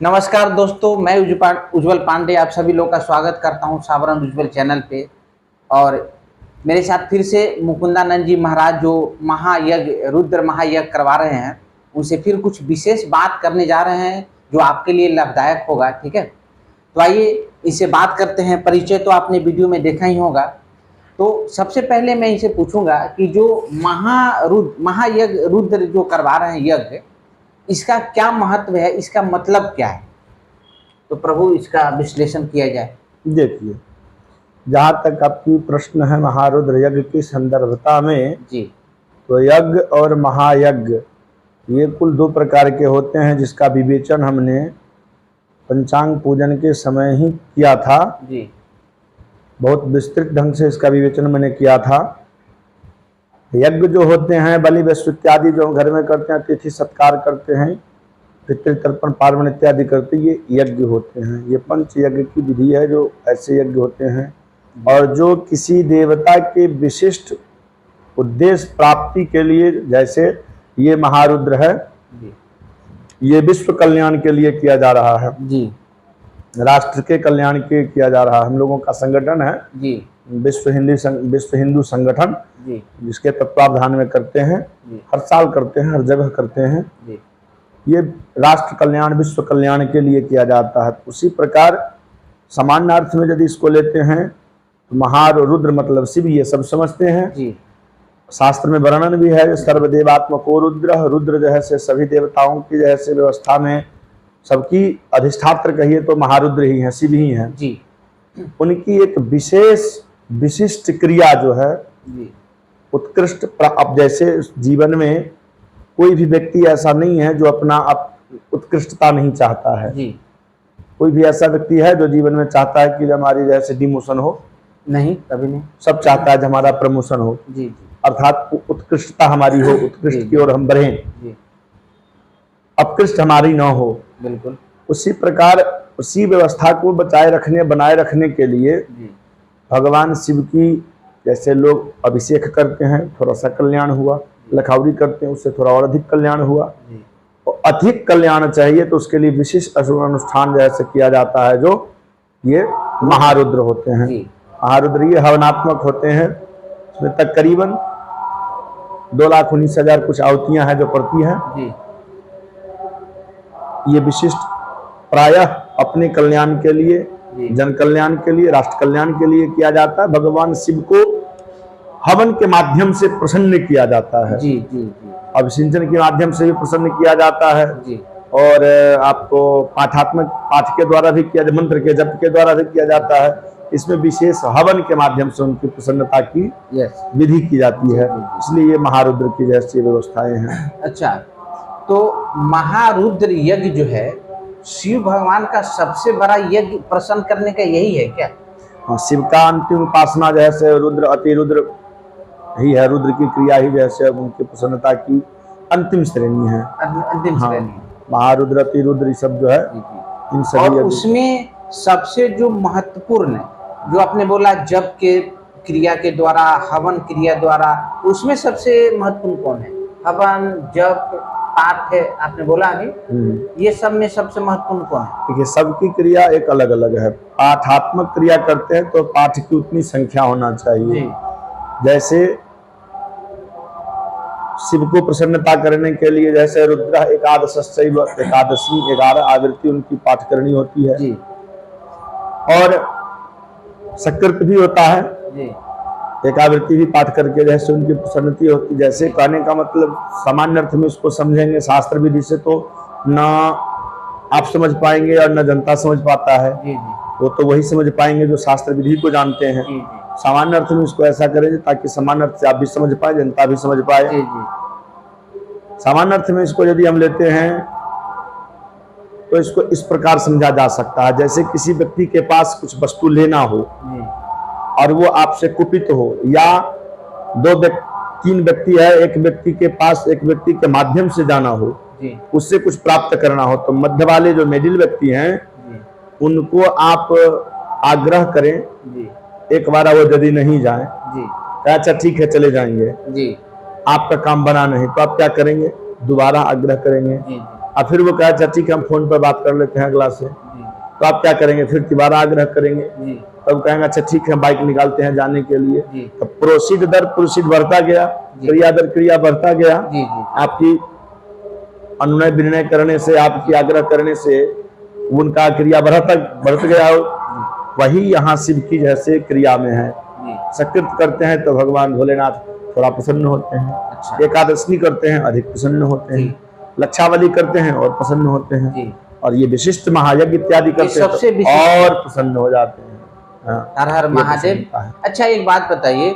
नमस्कार दोस्तों, मैं उज्जवल पांडे आप सभी लोगों का स्वागत करता हूं सावरण उज्जवल चैनल पे। और मेरे साथ फिर से मुकुंदानंद जी महाराज जो महायज्ञ रुद्र महायज्ञ करवा रहे हैं, उनसे फिर कुछ विशेष बात करने जा रहे हैं जो आपके लिए लाभदायक होगा। ठीक है, तो आइए इससे बात करते हैं। परिचय तो आपने वीडियो में देखा ही होगा। तो सबसे पहले मैं इनसे पूछूंगा कि जो महायज्ञ रुद्र जो करवा रहे हैं यज्ञ, इसका क्या महत्व है, इसका मतलब क्या है? तो प्रभु इसका विश्लेषण किया जाए। देखिए, जहाँ तक आपकी प्रश्न है महारुद्र यज्ञ की संदर्भता में जी, तो यज्ञ और महायज्ञ ये कुल दो प्रकार के होते हैं, जिसका विवेचन हमने पंचांग पूजन के समय ही किया था। जी, बहुत विस्तृत ढंग से इसका विवेचन मैंने किया था। यज्ञ जो होते हैं बलि वस्तु इत्यादि जो घर में करते हैं, तिथि सत्कार करते हैं, पितृतर्पण पार्वण इत्यादि करते हैं, ये यज्ञ होते हैं। ये पंच यज्ञ की विधि है जो ऐसे यज्ञ होते हैं और जो किसी देवता के विशिष्ट उद्देश्य प्राप्ति के लिए, जैसे ये महारुद्र है, ये विश्व कल्याण के लिए किया जा रहा है जी, राष्ट्र के कल्याण के किया जा रहा है। हम लोगों का संगठन है जी, विश्व हिंदू संगठन, जी, जिसके तत्वावधान में करते हैं, हर साल करते हैं, हर जगह करते हैं। जी, ये राष्ट्र कल्याण विश्व कल्याण के लिए किया जाता है। उसी प्रकार सामान्य अर्थ में यदि इसको लेते हैं तो महारुद्र मतलब शिव, ये सब समझते हैं। जी, शास्त्र में वर्णन भी है, सर्वदेवात्मको रुद्र, रुद्र जो है से सभी देवताओं की जैसे व्यवस्था में सबकी अधिष्ठात्र कहिए तो महारुद्र ही है, शिव ही है। जी, उनकी एक विशिष्ट क्रिया जो है जी, उत्कृष्ट। अब जैसे जीवन में कोई भी व्यक्ति ऐसा नहीं है जो अपना उत्कृष्टता नहीं चाहता है। जी, कोई भी ऐसा व्यक्ति है जो जीवन में चाहता है कि हमारी जैसे डिमोशन हो? नहीं, कभी नहीं। सब चाहता है कि हमारा प्रमोशन हो, जी, जी, अर्थात उत्कृष्टता हमारी हो, उत्कृष्ट की ओर हम बढ़ें, जी, अपकृष्ट हमारी न हो। बिल्कुल। उसी प्रकार उसी व्यवस्था को बनाए रखने के लिए जी, भगवान शिव की जैसे लोग अभिषेक करते हैं, थोड़ा सा कल्याण हुआ, लखावरी करते हैं, उससे थोड़ा और अधिक कल्याण हुआ। जी, और अधिक कल्याण चाहिए तो उसके लिए विशिष्ट अनुष्ठान जैसे किया जाता है, जो ये महारुद्र होते हैं। जी, महारुद्र ये हवनात्मक होते हैं। इसमें तकरीबन 2,19,000 कुछ आहुतियां हैं जो पड़ती हैं। जी, ये विशिष्ट प्रायः अपने कल्याण के लिए, जी, जन कल्याण के लिए, राष्ट्र कल्याण के लिए किया जाता है। भगवान शिव को हवन के माध्यम से प्रसन्न किया जाता है। जी, जी, जी, अभिसिंचन के माध्यम से भी प्रसन्न किया जाता है। जी, और आपको पाठ के द्वारा भी किया, मंत्र के जप के द्वारा भी किया जाता है। इसमें विशेष हवन के माध्यम से उनकी प्रसन्नता की विधि की जाती है। इसलिए ये महारुद्र की जैसी व्यवस्थाएं हैं। अच्छा, तो महारुद्र यज्ञ जो है शिव भगवान का सबसे बड़ा यज्ञ प्रसन्न करने का यही है क्या? हाँ, शिव का अंतिम उपासना जैसे रुद्र अतिरुद्र ही है। रुद्र की क्रिया ही जैसे उनकी प्रसन्नता की अंतिम श्रेणी है। अंतिम श्रेणी। महारुद्र अतिरुद्र सब जो है इन सभी। और उसमें सबसे जो महत्वपूर्ण है, जो आपने बोला जप के क्रिया के द्वारा, हवन क्रिया द्वारा, उसमें सबसे महत्वपूर्ण कौन है? हवन, जप, पाठ है आपने बोला अभी, ये सब में सबसे महत्वपूर्ण कौन है? देखिए, सबकी क्रिया एक अलग अलग है। पाठात्मक क्रिया करते हैं तो पाठ की उतनी संख्या होना चाहिए। जैसे शिव को प्रसन्नता करने के लिए जैसे रुद्र एकादशैव एकादशी 11 आवृत्ति उनकी पाठ करनी होती है। जी। और सकृत भी होता है। जी। एकावृत्ति भी पाठ करके जैसे उनकी प्रसन्नति होती। जैसे कहने का मतलब सामान्य अर्थ में इसको समझेंगे शास्त्र विधि से तो ना आप समझ पाएंगे और न जनता समझ पाता है। जी, जी। वो तो वही समझ पाएंगे जो शास्त्र विधि को जानते हैं। जी, जी। सामान्य अर्थ में इसको ऐसा करेंगे ताकि सामान्य अर्थ से आप भी समझ पाए, जनता भी समझ पाए। जी, जी। सामान्य अर्थ में इसको यदि हम लेते हैं तो इसको इस प्रकार समझा जा सकता है, जैसे किसी व्यक्ति के पास कुछ वस्तु लेना हो और वो आपसे कुपित हो, या 2-3 व्यक्ति है, एक व्यक्ति के पास एक व्यक्ति के माध्यम से जाना हो, उससे कुछ प्राप्त करना हो, तो मध्य वाले जो मिडिल व्यक्ति हैं उनको आप आग्रह करें, एक बार वो यदि नहीं जाए, अच्छा ठीक है चले जाएंगे, आपका काम बना नहीं, तो आप क्या करेंगे? दोबारा आग्रह करेंगे, और फिर वो कहा चाची कि हम फोन पर बात कर लेते हैं अगला से, जी तो आप क्या करेंगे, फिर दोबारा आग्रह करेंगे, जी तब कहेंगे अच्छा ठीक है बाइक निकालते हैं जाने के लिए। जी तब प्रोसीड दर प्रोसीड बढ़ता गया, जी। क्रिया दर क्रिया बढ़ता गया। जी जी आपकी अनुनय विनय करने से, आपकी आग्रह करने से उनका क्रिया बढ़त गया। वही यहाँ शिव की जैसे क्रिया में है। जी सकृत करते हैं तो भगवान भोलेनाथ थोड़ा प्रसन्न होते हैं, अच्छा एकादशी करते हैं अधिक प्रसन्न होते जी हैं, लक्षावली करते हैं और प्रसन्न होते हैं, जी। और ये विशिष्ट महायज्ञ इत्यादि करते हैं सबसे तो विशिष्ट और प्रसन्न हो जाते हैं। हाँ, हर हर ये महादेव। प्रसन्नता है। अच्छा एक बात बताइए,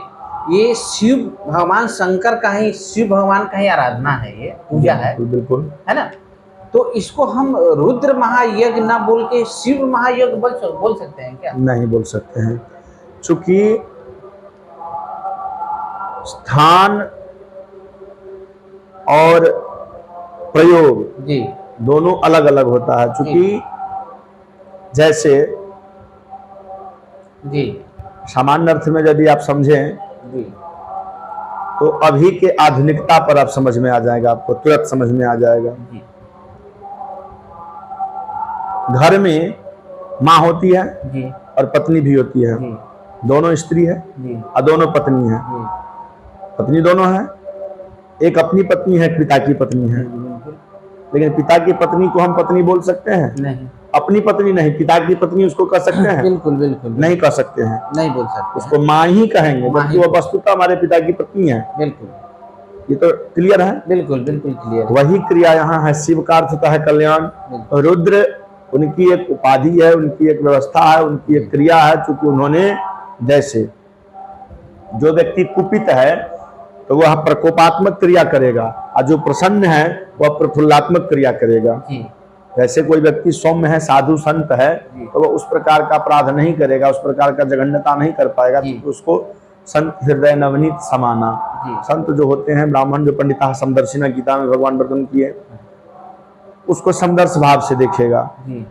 ये शिव भगवान शंकर का ही, शिव भगवान का ही आराधना है, ये पूजा है, बिल्कुल बिल्कुल। है ना? तो इसको हम रुद्र महायज्ञ ना बोल के शिव महायज्ञ बोल सकते हैं क्या? नहीं बोल सकते हैं, चूंकि स्थान और प्रयोग जी दोनों अलग अलग होता है। चूंकि जैसे जी सामान्य अर्थ में यदि आप समझें जी तो अभी के आधुनिकता पर आप समझ में आ जाएगा, आपको तुरंत समझ में आ जाएगा। जी घर में माँ होती है जी और पत्नी भी होती है, जी दोनों स्त्री है जी और दोनों पत्नी है। जी पत्नी दोनों है, एक अपनी पत्नी है, एक पिता की पत्नी है। बिल्कुल लेकिन पिता की पत्नी को हम पत्नी बोल सकते हैं? नहीं, अपनी पत्नी नहीं, पिता की पत्नी उसको कह सकते हैं? बिल्कुल बिल्कुल नहीं कह सकते हैं, नहीं बोल सकते उसको माँ ही कहेंगे, माँ जबकि ही। वो वस्तुतः हमारे पिता की पत्नी है। बिल्कुल ये तो क्लियर है। बिल्कुल बिल्कुल क्लियर। वही क्रिया यहाँ है, शिव का अर्थ होता है कल्याण, और रुद्र उनकी एक उपाधि है, उनकी एक व्यवस्था है, उनकी एक क्रिया है। चूंकि उन्होंने, जैसे जो व्यक्ति कुपित है तो वह प्रकोपात्मक क्रिया करेगा, और जो प्रसन्न है वह प्रफुल्लात्मक क्रिया करेगा। जी जैसे कोई व्यक्ति सौम्य है, साधु संत है, जी। तो वह उस प्रकार का अपराध नहीं करेगा, उस प्रकार का जघन्यता नहीं कर पाएगा, जी। तो उसको संत हृदय नवनीत समाना। जी संत जो होते हैं, ब्राह्मण जो पंडिता समदर्शिना गीता में भगवान वर्णन किए, उसको समदर्श भाव से देखेगा, जी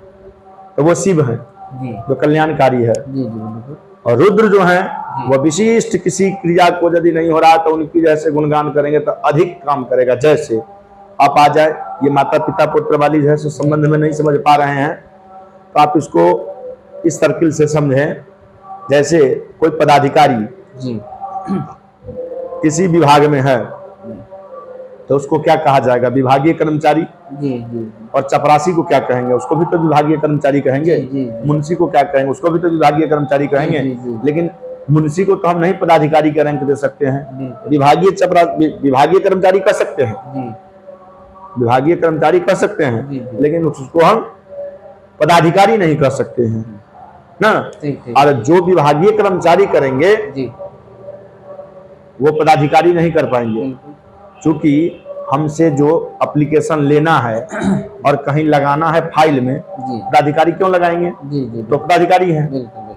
तो वो शिव है जी जो कल्याणकारी है। जी जी बिल्कुल। और रुद्र जो है वह विशिष्ट किसी क्रिया को यदि नहीं हो रहा तो उनकी जैसे गुणगान करेंगे तो अधिक काम करेगा। जैसे आप आ जाए, ये माता पिता पुत्र वाली जैसे संबंध में नहीं समझ पा रहे हैं तो आप इसको इस सर्किल से समझें। जैसे कोई पदाधिकारी जी किसी विभाग में है तो उसको क्या कहा जाएगा? विभागीय कर्मचारी। जी जी और चपरासी को क्या कहेंगे? उसको भी तो विभागीय कर्मचारी कहेंगे। जी, जी। मुंशी को क्या कहेंगे? उसको भी तो विभागीय कर्मचारी कहेंगे। जी, जी। लेकिन मुंशी को तो हम नहीं पदाधिकारी का रैंक दे सकते हैं, बिल्कुल। विभागीय कर्मचारी कह सकते हैं, जी विभागीय कर्मचारी कह सकते हैं, जी, जी। लेकिन उसको हम पदाधिकारी नहीं कह सकते हैं ना। ठीक ठीक और जो विभागीय कर्मचारी करेंगे जी वो पदाधिकारी नहीं कर पाएंगे, बिल्कुल क्योंकि हमसे जो एप्लीकेशन लेना है और कहीं लगाना है फाइल में, जी पदाधिकारी क्यों लगाएंगे? जी जी तो पदाधिकारी है। बिल्कुल बिल्कुल।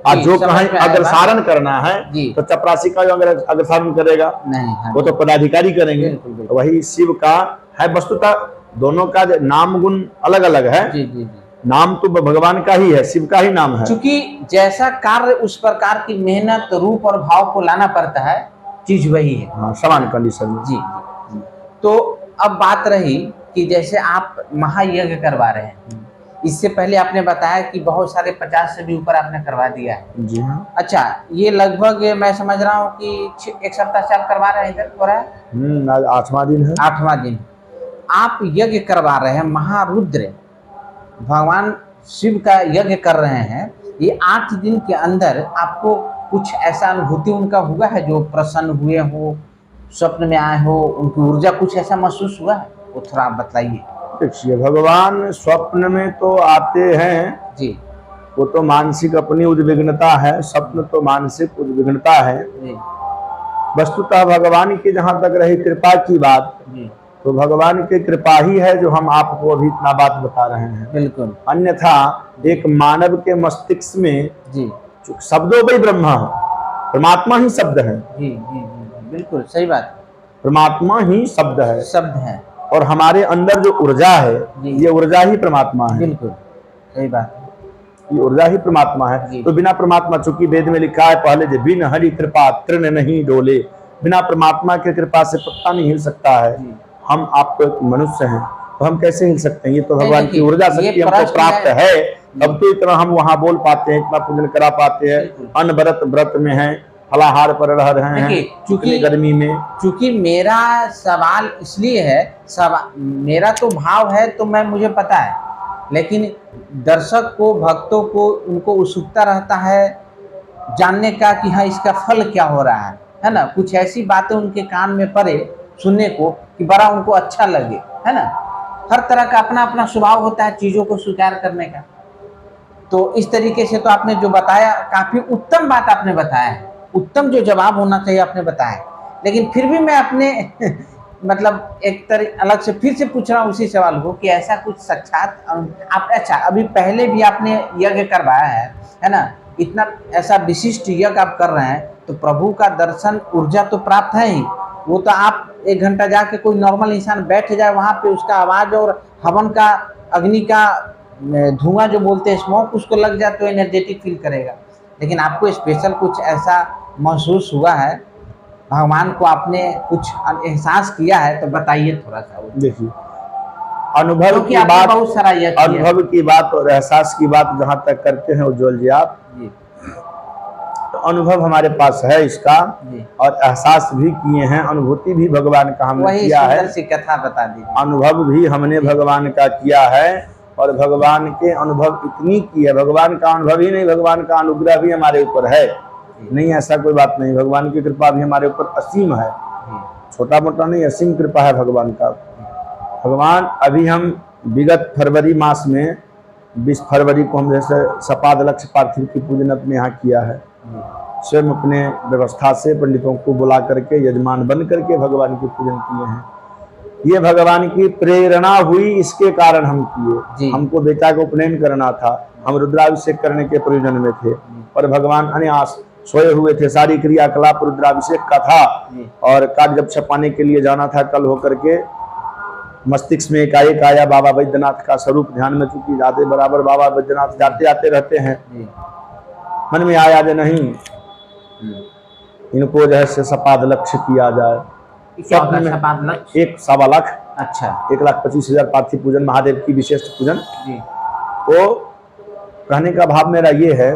और जी, जो समझ कहीं में आया अग्रसारण करना है जी। तो चपरासी का जो अग्रसारण करेगा नहीं हाँ, वो तो पदाधिकारी करेंगे। बिल्कुल, बिल्कुल। वही शिव का है। वस्तुतः दोनों का नाम गुण अलग अलग है। जी जी जी। नाम तो भगवान का ही है, शिव का ही नाम है। चूंकि जैसा कार्य उस प्रकार की मेहनत, रूप और भाव को लाना पड़ता है, चीज वही है। हाँ, समान कंडीशन में। जी जी। तो अब बात रही कि जैसे आप महायज्ञ करवा रहे हैं, इससे पहले आपने बताया कि बहुत सारे 50 से भी ऊपर आपने करवा दिया है। जी हाँ। अच्छा, ये लगभग मैं समझ रहा हूँ कि एक सप्ताह से आप करवा रहे हैं, इधर हो रहा है आज 8वां दिन है। 8वां दिन आप यज्ञ करवा रहे हैं, महारुद्र भगवान शिव का यज्ञ कर रहे हैं। ये 8 दिन के अंदर आपको कुछ ऐसा अनुभूति उनका हुआ है जो प्रसन्न हुए हो, स्वप्न में आए हो, उनकी ऊर्जा कुछ ऐसा महसूस हुआ है? वो थोड़ा आप बताइए। देखिए, भगवान स्वप्न में तो आते हैं जी वो तो मानसिक अपनी उद्विग्नता है, स्वप्न तो मानसिक उद्विग्नता है। जी वस्तुतः भगवान की जहां तक रही कृपा की बात, जी तो भगवान की कृपा ही है जो हम आपको अभी इतना बात बता रहे हैं। बिल्कुल। अन्यथा एक मानव के मस्तिष्क में जी शब्दों वही ब्रह्मा, परमात्मा ही शब्द है। जी जी जी बिल्कुल सही बात। परमात्मा ही शब्द है, शब्द है। और हमारे अंदर जो ऊर्जा है जी। ये ऊर्जा ही परमात्मा है। बिल्कुल सही बात। ये ऊर्जा ही परमात्मा है। जी। तो बिना परमात्मा, चूंकि वेद में लिखा है पहले जे बिन हरि कृपा तृण नहीं डोले, बिना परमात्मा की कृपा से पत्ता नहीं हिल सकता है। जी। हम आपको एक मनुष्य हैं, तो हम कैसे हिल सकते हैं? ये तो नहीं, भगवान की देखिए, ऊर्जा ये शक्ति हमको प्रश्न प्राप्त है, तब तो इतना हम वहां बोल पाते हैं, इतना पूजन करा पाते हैं। बिल्कुल। अन्न व्रत में हैं, फलाहार पर रह रहे हैं देखिए, इतनी गर्मी में। चूंकि मेरा सवाल इसलिए है, मेरा तो भाव है तो मुझे पता है, लेकिन दर्शक को, भक्तों को, उनको उत्सुकता रहता है जानने का कि हाँ इसका फल क्या हो रहा है ना। कुछ ऐसी बातें उनके कान में पड़े सुनने को कि बड़ा उनको अच्छा लगे, है ना। हर तरह का अपना अपना स्वभाव होता है चीज़ों को स्वीकार करने का। तो इस तरीके से तो आपने जो बताया, काफ़ी उत्तम बात आपने बताया है, उत्तम जो जवाब होना चाहिए आपने बताया। लेकिन फिर भी मैं अपने मतलब एक तरह अलग से फिर से पूछ रहा हूँ उसी सवाल को कि ऐसा कुछ साक्षात आप, अच्छा अभी पहले भी आपने यज्ञ करवाया है ना, इतना ऐसा विशिष्ट यज्ञ आप कर रहे हैं, तो प्रभु का दर्शन ऊर्जा तो प्राप्त है ही। वो तो आप 1 घंटा जाके कोई नॉर्मल इंसान बैठ जाए वहाँ पे, उसका आवाज़ और हवन का, अग्नि का धुआं जो बोलते हैं स्मोक, उसको लग जाए तो एनर्जेटिक फील करेगा। लेकिन आपको स्पेशल कुछ ऐसा महसूस हुआ है, भगवान को आपने कुछ एहसास किया है, तो बताइए थोड़ा सा। देखिए, अनुभव क्योंकि की आपने बात, बहुत सारा यज्ञ किया है। अनुभव की बात और एहसास की बात जहाँ तक करते हैं उज्ज्वल जी आप, जी तो अनुभव हमारे पास है इसका, जी, और एहसास भी किए हैं, अनुभूति भी भगवान का हमने वही किया है। सुंदर सी कथा बता दीजिए। अनुभव भी हमने भगवान का किया है, और भगवान के अनुभव इतनी की है, भगवान का अनुभव ही नहीं, भगवान का अनुग्रह भी हमारे ऊपर है। नहीं, ऐसा कोई बात नहीं, भगवान की कृपा भी हमारे ऊपर असीम है, छोटा मोटा नहीं, असीम कृपा है भगवान का। भगवान, अभी हम विगत फरवरी मास में 20 फरवरी को हम जैसे सपाद लक्ष्य पार्थिव की पूजन अपने यहाँ किया है, स्वयं अपने व्यवस्था से पंडितों को बुला करके, यजमान बन करके भगवान की पूजन किए हैं। ये भगवान की प्रेरणा हुई, इसके कारण हम किए। हमको बेटा को उपनयन करना था, हम रुद्राभिषेक करने के प्रयोजन में थे, और भगवान अनायास सोए हुए थे, सारी क्रियाकलाप रुद्राभिषेक का था, और कार्ड जब छपाने के लिए जाना था कल होकर के, मस्तिष्क में एकाएक आया बाबा बैद्यनाथ का स्वरूप ध्यान में, चूंकि जाते बराबर बाबा बैद्यनाथ जाते आते रहते हैं, मन में आया जो नहीं इनको जो है से सपाद लक्ष्य किया जाए। सपाद लक्ष्य 1.25 लाख, अच्छा 1,25,000 पार्थिव पूजन, महादेव की विशेष पूजन। जी, तो कहने का भाव मेरा ये है,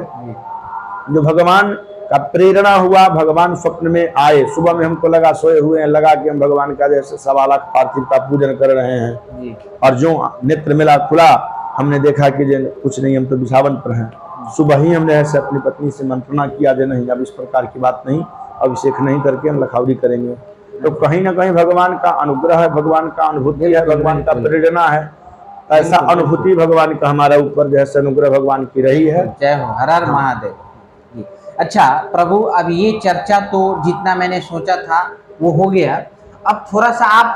जो भगवान का प्रेरणा हुआ, भगवान स्वप्न में आए, सुबह में हमको लगा, सोए हुए हैं, लगा कि हम भगवान का जैसे 1.25 लाख पार्थिव का पूजन कर रहे हैं, और जो नेत्र मिला खुला, हमने देखा कि कुछ नहीं, हम तो बिछावन पर हैं। सुबह ही हमने ऐसे अपनी पत्नी से मंत्रणा किया जो नहीं, अब इस प्रकार की बात नहीं, अभिषेक नहीं करके हम लखावरी करेंगे। तो कहीं ना कहीं भगवान का अनुग्रह है, भगवान का अनुभूति है, भगवान का प्रेरणा है, ऐसा अनुभूति भगवान का हमारा ऊपर जैसे अनुग्रह भगवान की रही है। जय हो, हर हर महादेव जी। अच्छा प्रभु, अब ये चर्चा तो जितना मैंने सोचा था वो हो गया। अब थोड़ा सा आप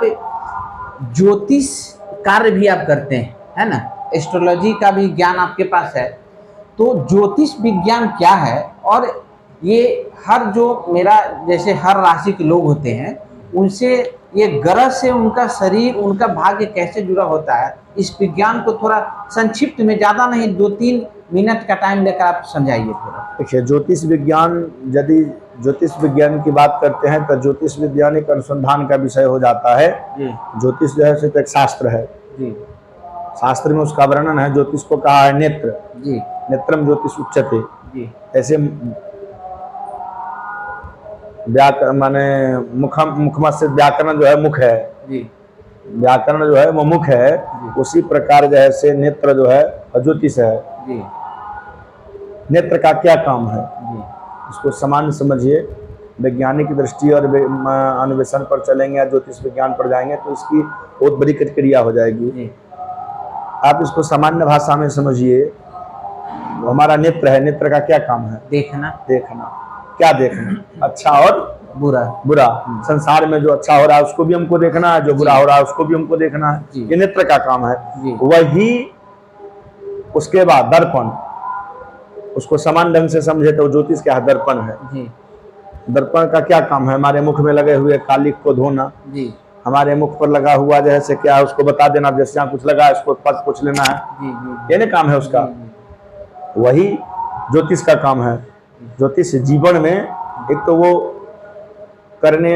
ज्योतिष कार्य भी आप करते हैं, है ना, एस्ट्रोलॉजी का भी ज्ञान आपके पास है, तो ज्योतिष विज्ञान क्या है, और ये हर जो मेरा जैसे हर राशि के लोग होते हैं, उनसे ये ग्रह से उनका शरीर, उनका भाग्य कैसे जुड़ा होता है, इस विज्ञान को थोड़ा संक्षिप्त में, ज़्यादा नहीं 2-3 मिनट का टाइम लेकर आप समझाइए थोड़ा। देखिए, ज्योतिष विज्ञान, यदि ज्योतिष विज्ञान की बात करते हैं तो ज्योतिष विज्ञान एक अनुसंधान का विषय हो जाता है। ज्योतिष जो है सिर्फ एक शास्त्र है जी। शास्त्र में उसका वर्णन है, ज्योतिष को कहा है नेत्र जी, नेत्रम ज्योतिष उच्चते जी। ऐसे व्याकरण माने मुखम से व्याकरण जो है मुख है जी, व्याकरण जो है वो मुख है, उसी प्रकार जो है से नेत्र जो है ज्योतिष है जी। नेत्र का क्या काम है जी, इसको सामान्य समझिए। वैज्ञानिक दृष्टि और अन्वेषण पर चलेंगे या ज्योतिष विज्ञान पर जाएंगे तो इसकी बहुत बड़ी प्रक्रिया हो जाएगी जी। आप इसको सामान्य भाषा में समझिए, हमारा नेत्र है, नेत्र का क्या काम है? देखना। देखना, क्या देखना? अच्छा और बुरा। बुरा, संसार में जो अच्छा हो रहा है उसको भी हमको देखना है, जो बुरा हो रहा है उसको भी हमको देखना है, ये नेत्र का काम है। वही उसके बाद दर्पण, उसको समान ढंग से समझे तो ज्योतिष क्या है? दर्पण है जी। दर्पण का क्या काम है? हमारे मुख में लगे हुए कालिक को धोना जी। हमारे मुख पर लगा हुआ जैसे क्या है उसको बता देना, जैसे यहाँ कुछ लगा है उसको पद पूछ लेना है जी। ये नहीं काम है उसका, वही ज्योतिष का काम है। ज्योतिष जीवन में एक तो वो करने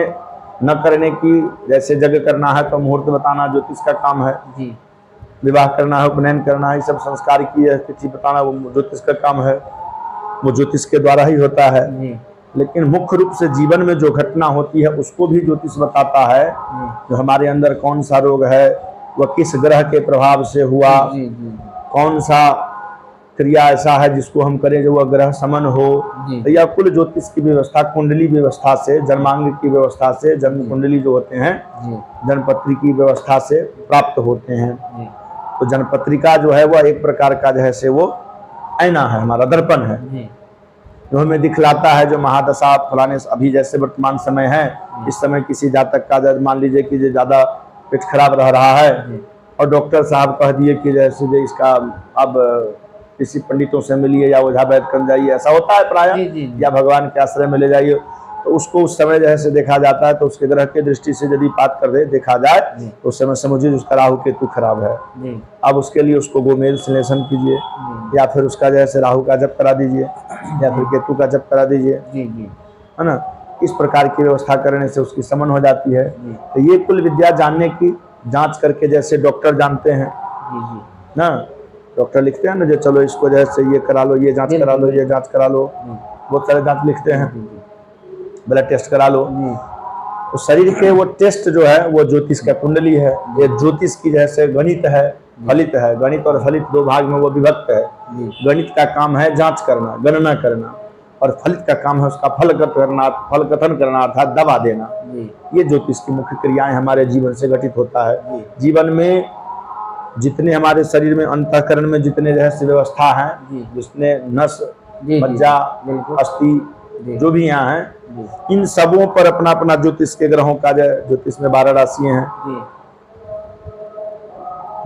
न करने की, जैसे जग करना है तो मुहूर्त बताना ज्योतिष का काम है, जी विवाह करना है, उपनयन करना है, ये सब संस्कार की है तिथि बताना वो ज्योतिष का काम है, वो ज्योतिष के द्वारा ही होता है। जी लेकिन मुख्य रूप से जीवन में जो घटना होती है उसको भी ज्योतिष बताता है। जो हमारे अंदर कौन सा रोग है, वह किस ग्रह के प्रभाव से हुआ, जी जी कौन सा क्रिया ऐसा है जिसको हम करें जो वह ग्रह समन हो, जी या कुल ज्योतिष की व्यवस्था कुंडली व्यवस्था से, जन्मांग की व्यवस्था से, जन्म कुंडली जो होते हैं जी जन्मपत्री की व्यवस्था से प्राप्त होते हैं। जी तो जन्मपत्रिका जो है वह एक प्रकार का जो है से वो आईना है, हमारा दर्पण है, जी जो हमें दिखलाता है जो महादशा फलाने। अभी जैसे वर्तमान समय है, इस समय किसी जातक का मान लीजिए कि जो ज़्यादा पेट खराब रह रहा है और डॉक्टर साहब कह दिए कि जैसे जो इसका अब किसी पंडितों से मिलिए या ओझा वैद्य कर जाइए, ऐसा होता है प्राय, जी, जी, जी। या भगवान के आश्रय में ले जाइए, तो उसको उस समय जो है से देखा जाता है। तो उसके ग्रह की दृष्टि से यदि बात कर दे देखा जाए तो उस समय समझिए उसका राहु केतु खराब है। जी अब उसके लिए उसको गोमेल संलेशन कीजिए, या फिर उसका जैसे राहु का जप करा दीजिए, या फिर केतु का जप करा दीजिए, जी जी है ना। इस प्रकार की व्यवस्था करने से उसकी समन हो जाती है। जी तो ये कुल विद्या जानने की, जांच करके जैसे डॉक्टर जानते हैं जी जी ना, डॉक्टर लिखते हैं ना जो चलो इसको जैसे ये करा लो, ये जांच करा लो, ये जांच करा लो, बहुत सारे जांच लिखते हैं, ब्लड टेस्ट करा लो। तो शरीर के वो टेस्ट जो है वो ज्योतिष का कुंडली है। ये ज्योतिष की जैसे गणित है, फलित है, गणित और फलित दो भाग में वो विभक्त है। गणित का काम है जांच करना, गणना करना, और फलित का काम है उसका फल कथन करना अर्थात दवा देना। ये ज्योतिष की मुख्य क्रियाएं हमारे जीवन से घटित होता है। जीवन में जितने हमारे शरीर में अंतःकरण में जितने रहस्य व्यवस्था है, जितने नस मज्जा अस्थि जो भी यहाँ है, इन सबों पर अपना अपना ज्योतिष के ग्रहों का, ज्योतिष में 12 राशियां हैं,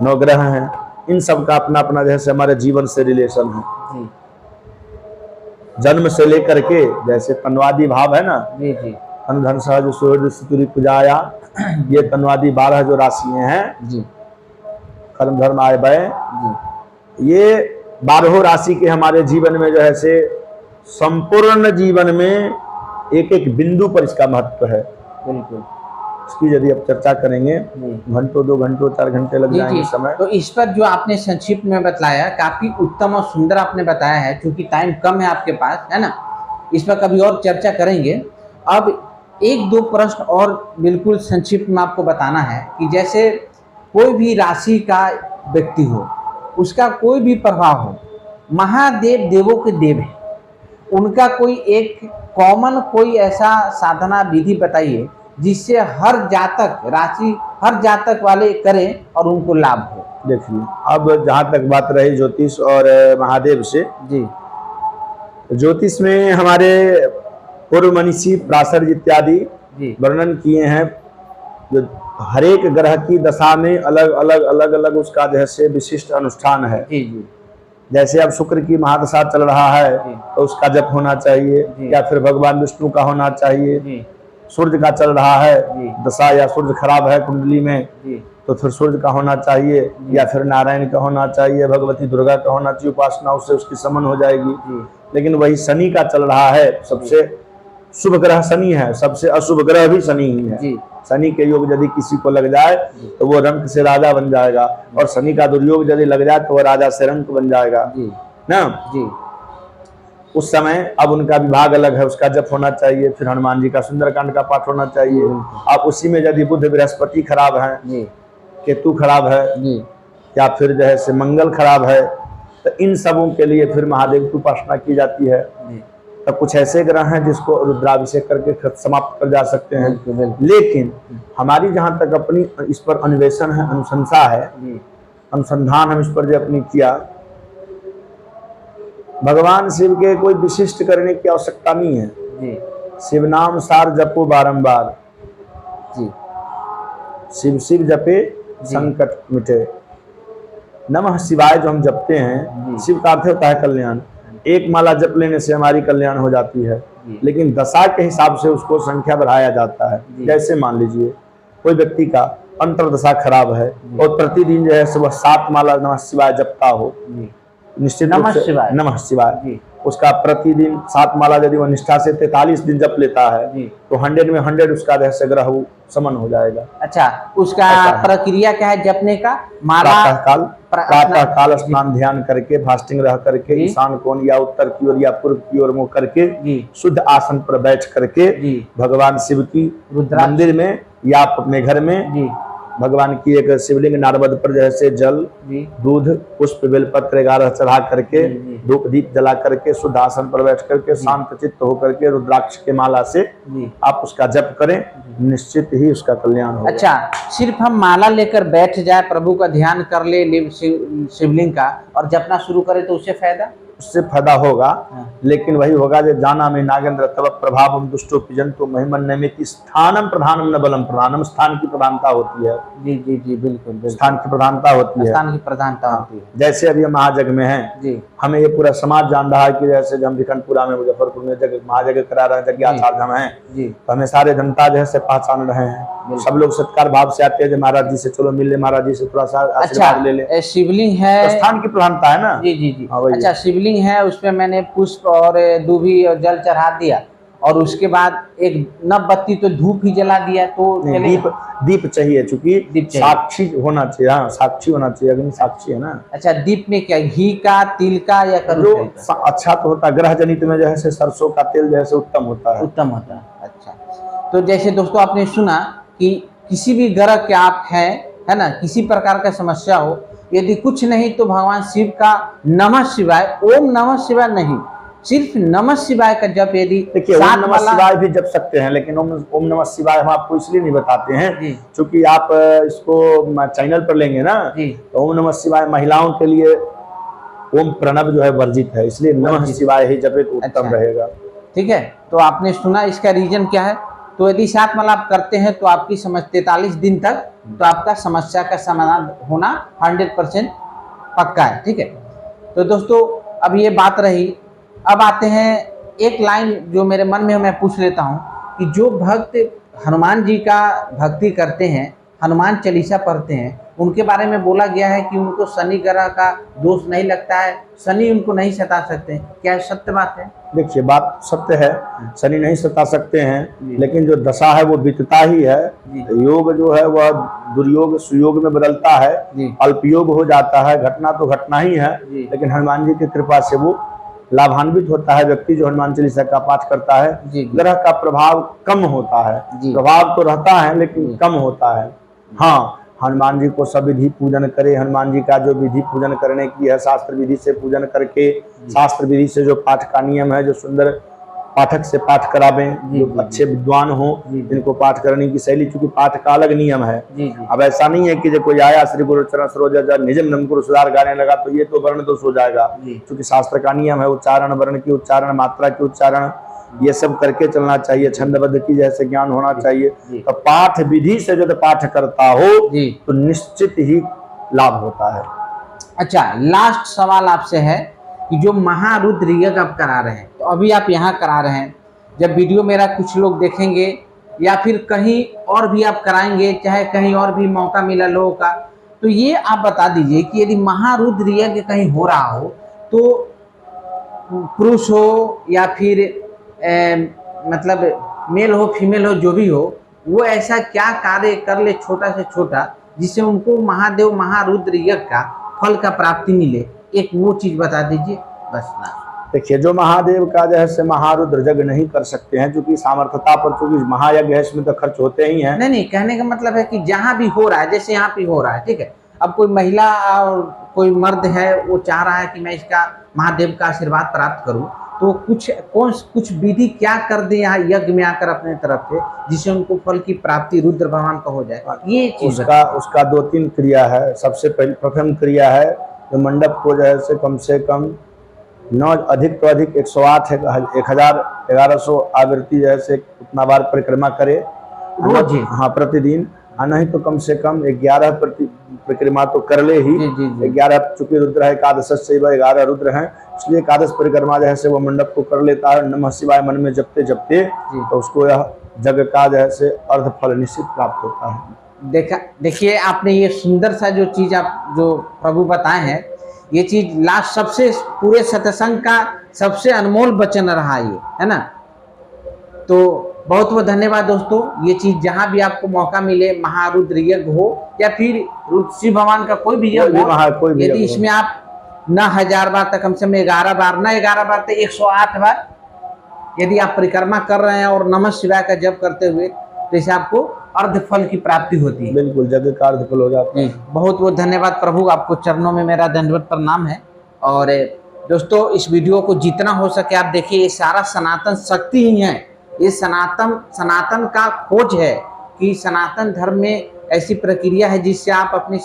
9 ग्रह हैं, इन सब का अपना अपना जैसे हमारे जीवन से रिलेशन है। जन्म से लेकर के जैसे तन्वादी भाव है ना, तन धन सहज सूर्य सुतुरी पूजाया, ये तन्वादी 12 जो राशियां हैं, कर्म धर्म आय व्यय, ये 12 राशि के हमारे जीवन में जो है से संपूर्ण जीवन में एक एक बिंदु पर इसका महत्व है। बिल्कुल। इसकी यदि अब चर्चा करेंगे घंटों 2 घंटों 4 घंटे लग जाएंगे समय। तो इस पर जो आपने संक्षिप्त में बताया काफी उत्तम और सुंदर आपने बताया है, क्योंकि टाइम कम है आपके पास, है ना। इस पर कभी और चर्चा करेंगे। अब 1-2 प्रश्न और बिल्कुल संक्षिप्त में आपको बताना है कि जैसे कोई भी राशि का व्यक्ति हो, उसका कोई भी प्रभाव हो, महादेव देवों के देव है, उनका कोई एक कॉमन कोई ऐसा साधना विधि बताइए जिससे हर जातक वाले करें और उनको लाभ हो। देखिए, अब जहाँ तक बात रही ज्योतिष और महादेव से, जी, ज्योतिष में हमारे पूर्व मनीषी प्रासर इत्यादि वर्णन किए हैं। जो हर एक ग्रह की दशा में अलग अलग उसका जैसे विशिष्ट अनुष्ठान है। जी जी। जैसे अब शुक्र की महादशा चल रहा है तो उसका जप होना चाहिए, या फिर भगवान विष्णु का होना चाहिए। सूर्य का चल रहा है दशा, या सूर्य खराब है कुंडली में, तो फिर सूर्य का होना चाहिए, या फिर नारायण का होना चाहिए, भगवती दुर्गा का होना चाहिए, उपासना उससे उसकी समन हो जाएगी। लेकिन वही शनि का चल रहा है, सबसे शुभ ग्रह शनि है, सबसे अशुभ ग्रह भी शनि ही है। शनि के योग यदि किसी को लग जाए तो वो रंक से राजा बन जाएगा, और शनि का दुर्योग यदि लग जाए तो वह राजा से रंक बन जाएगा ना जी। उस समय अब उनका विभाग अलग है, उसका जप होना चाहिए। फिर हनुमान जी का सुंदरकांड का पाठ होना चाहिए। अब उसी में यदि बुध बृहस्पति खराब है, केतु खराब है, या फिर जो है से मंगल खराब है, तो इन सबों के लिए फिर महादेव की उपासना की जाती है। तो कुछ ऐसे ग्रह हैं जिसको रुद्राभिषेक करके समाप्त कर जा सकते हैं। लेकिन हमारी जहाँ तक अपनी इस पर अन्वेषण है, अनुशंसा है, अनुसंधान हम इस पर जो अपनी किया, भगवान शिव के कोई विशिष्ट करने की आवश्यकता नहीं है। शिव नाम सार जपो बारंबार, शिव शिव जपे संकट मिटे। नमः शिवाय जो हम जपते हैं, शिव का अर्थ होता है कल्याण। एक माला जप लेने से हमारी कल्याण हो जाती है, लेकिन दशा के हिसाब से उसको संख्या बढ़ाया जाता है। जैसे मान लीजिए कोई व्यक्ति का अंतर्दशा खराब है और प्रतिदिन जो है सुबह 7 माला नमः शिवाय जपता हो, निश्चित नमः शिवाय उसका प्रतिदिन 7 माला यदि वो निष्ठा से 43 दिन जप लेता है जी। तो 100 में 100 उसका जैसे ग्रह वो समन हो जाएगा। अच्छा, उसका ऐसा है। प्रक्रिया क्या है जपने का? माला प्रातः काल स्नान ध्यान करके, फास्टिंग रह करके, जी। ईशान कोण या उत्तर की ओर या पूर्व की ओर मुंह करके जी शुद्ध आसन पर बैठ करके जी भगवान शिव की रुद्राक्ष मंदिर में या आप अपने घर में जी भगवान की एक शिवलिंग नारबद पर जैसे जल, जी दूध, पुष्प, बेलपत्र 11 चढ़ा करके, जी, जी। धूप दीप जला करके, शुद्ध आसन पर बैठ करके, शांत चित्त होकर के रुद्राक्ष के माला से जी। आप उसका जप करें, निश्चित ही उसका कल्याण होगा। अच्छा, सिर्फ हम माला लेकर बैठ जाए, प्रभु का ध्यान कर ले शिवलिंग का और जपना शुरू करें तो उससे फायदा? उससे फायदा होगा, हाँ। लेकिन वही होगा जो जाना में नागेंद्र तब प्रभावम दुष्टो पिजंतो महिमन नमिति स्थानम प्रधानम न बलम प्रधानम। स्थान की प्रधानता होती है। जी जी जी, बिल्कुल बिल्कुल। स्थान की प्रधानता होती है। स्थान की प्रधानता होती है। जैसे अभी हम महाजग में हैं, जी हमें ये पूरा समाज जान रहा है कि जैसे हम विकनपुरा में मुजफ्फरपुर में जग महाजग करा रहे हैं, यज्ञाचार्य हम हैं, जी तो हमें सारे जनता जैसे पहचान रहे हैं। सब लोग सत्कार भाव से आते हैं जो महाराज जी से चलो मिल ले, महाराज जी से थोड़ा सा आशीर्वाद ले ले। अच्छा, शिवलिंग है, तो स्थान की प्रधानता है ना। जी जी जी। हाँ, वही है। अच्छा, शिवलिंग है, उसमें मैंने पुष्प और दूबी और जल चढ़ा दिया और उसके बाद एक नव बत्ती तो धूप ही जला दिया तो नहीं, दीप चाहिए, चूंकि दीप चाहिए। साक्षी होना चाहिए। हाँ, साक्षी होना चाहिए, अग्नि साक्षी है ना। अच्छा, दीप में क्या, घी का, तिल का या जो करूँ का? अच्छा तो होता है, ग्रह जनित में जैसे सरसों का तेल जैसे उत्तम होता है। उत्तम होता है। अच्छा, तो जैसे दोस्तों आपने सुना कि किसी भी ग्रह के आप हैं, है ना, किसी प्रकार का समस्या हो, यदि कुछ नहीं तो भगवान शिव का नमः शिवाय, ओम नमः शिवाय नहीं, सिर्फ नमः शिवाय का जप यदि देखिए, ओम नमः शिवाय भी जप सकते हैं, लेकिन ओम नमः शिवाय हम आपको इसलिए नहीं बताते हैं क्योंकि आप इसको चैनल पर लेंगे ना, तो ओम नमः शिवाय महिलाओं के लिए ओम प्रणव जो है वर्जित है, इसलिए नमः शिवाय ही जपे तो उत्तम रहेगा। ठीक है, तो आपने सुना इसका रीजन क्या है। तो यदि 7 माला आप करते हैं तो आपकी 43 दिन तक तो आपका समस्या का समाधान होना 100% पक्का है। ठीक है, तो दोस्तों अब ये बात रही, अब आते हैं एक लाइन जो मेरे मन में मैं पूछ लेता हूँ कि जो भक्त हनुमान जी का भक्ति करते हैं, हनुमान चालीसा पढ़ते हैं, उनके बारे में बोला गया है कि उनको शनि ग्रह का दोष नहीं लगता है, शनि उनको नहीं सता सकते। क्या सत्य बात है? देखिए, बात सत्य है, शनि नहीं सता सकते हैं, लेकिन जो दशा है वो बीतता ही है। योग जो है वह दुर्योग सुयोग में बदलता है, अल्पयोग हो जाता है, घटना तो घटना ही है, लेकिन हनुमान जी की कृपा से वो लाभान्वित होता है। व्यक्ति जो हनुमान चालीसा का पाठ करता है, ग्रह का प्रभाव कम होता है, प्रभाव तो रहता है लेकिन कम होता है। हाँ, हनुमान जी को सब विधि पूजन करे, हनुमान जी का जो विधि पूजन करने की है, शास्त्र विधि से पूजन करके, शास्त्र विधि से जो पाठ का नियम है, जो सुंदर पाठक से पाठ करावें, जो अच्छे विद्वान हो, जिनको पाठ करने की शैली, चूंकि पाठ का अलग नियम है। अब ऐसा नहीं है कि जब कोई आया श्री गुरु चरण सरोज निजम नम गुरु सुधार गाने लगा तो ये तो वर्ण दोष हो जाएगा, क्योंकि शास्त्र का नियम है उच्चारण, वर्ण की उच्चारण, मात्रा की उच्चारण, ये सब करके चलना चाहिए। छंदबद्ध की जैसे ज्ञान होना चाहिए। तो पाठ विधि से जब पाठ करता हो तो निश्चित ही लाभ होता है। अच्छा, लास्ट सवाल आपसे है कि जो महारुद्र यज्ञ आप करा रहे हैं, तो अभी आप यहाँ करा रहे हैं, जब वीडियो मेरा कुछ लोग देखेंगे या फिर कहीं और भी आप कराएंगे, चाहे कहीं और भी मौका मिला लोगों का, तो ये आप बता दीजिए कि यदि महारुद्र यज्ञ कहीं हो रहा हो तो पुरुष हो या फिर मतलब मेल हो फीमेल हो, जो भी हो, वो ऐसा क्या कार्य कर ले छोटा से छोटा जिससे उनको महादेव महारुद्र यज्ञ का फल का प्राप्ति मिले, एक वो चीज बता दीजिए बस ना। देखिए, जो महादेव का जैसे महारुद्र यज्ञ नहीं कर सकते हैं, क्योंकि सामर्थ्यता पर, चूंकि महायज्ञ है इसमें तो खर्च होते ही हैं। नहीं, कहने का मतलब है कि जहाँ भी हो रहा है, जैसे यहाँ पे हो रहा है, ठीक है, अब कोई महिला और कोई मर्द है, वो चाह रहा है कि मैं इसका महादेव का आशीर्वाद प्राप्त करूं, तो कुछ विधि क्या कर दे यहाँ यज्ञ में आकर अपने तरफ से, जिससे उनको फल की प्राप्ति रुद्र भगवान का हो जाए। ये चीज उसका 2-3 क्रिया है। सबसे प्रथम क्रिया है जो मंडप को जैसे कम से कम 9 अधिक तो अधिक 108 1100 आवृत्ति जैसे उतना बार परिक्रमा करे रोज। हाँ, प्रतिदिन, नहीं तो कम से कम 11 परिक्रमा तो कर ले ही। 11 चूंकि रुद्र है, एकादश से 11 रुद्र हैं, इसलिए एकादश परिक्रमा जैसे वो मंडप को कर लेता है नमः शिवाय मन में जपते जपते, तो उसको यह जग का जैसे अर्ध फल निश्चित प्राप्त होता है। देखिए, आपने ये सुंदर सा जो चीज आप जो प्रभु बताए हैं, ये चीज लास्ट सबसे पूरे सत्संग का सबसे अनमोल वचन रहा ये, है ना। तो बहुत बहुत धन्यवाद दोस्तों। ये चीज जहां भी आपको मौका मिले, महारुद्र यज्ञ हो या फिर शिव भगवान का कोई भी यज्ञ हो, कोई यदि इसमें आप न 1000 बार तक, कम से कम 11 बार, न 11 बार तो 108 बार यदि आप परिक्रमा कर रहे हैं और नमः शिवाय का जप करते हुए, तो इससे आपको अर्ध फल की प्राप्ति होती है। बिल्कुल, यज्ञ का अर्ध फल हो जाता है। बहुत बहुत धन्यवाद प्रभु, आपको चरणों में मेरा दंडवत प्रणाम है। और दोस्तों, इस वीडियो को जितना हो सके आप देखिए, ये सारा सनातन शक्ति ही है। ये सनातन का खोज है कि सनातन धर्म में ऐसी प्रक्रिया है जिससे आप अपनी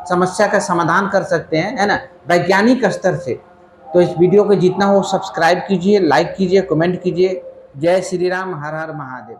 समस्या का समाधान कर सकते हैं, है ना, वैज्ञानिक स्तर से। तो इस वीडियो को जितना हो सब्सक्राइब कीजिए, लाइक कीजिए, कमेंट कीजिए। जय श्री राम, हर हर महादेव।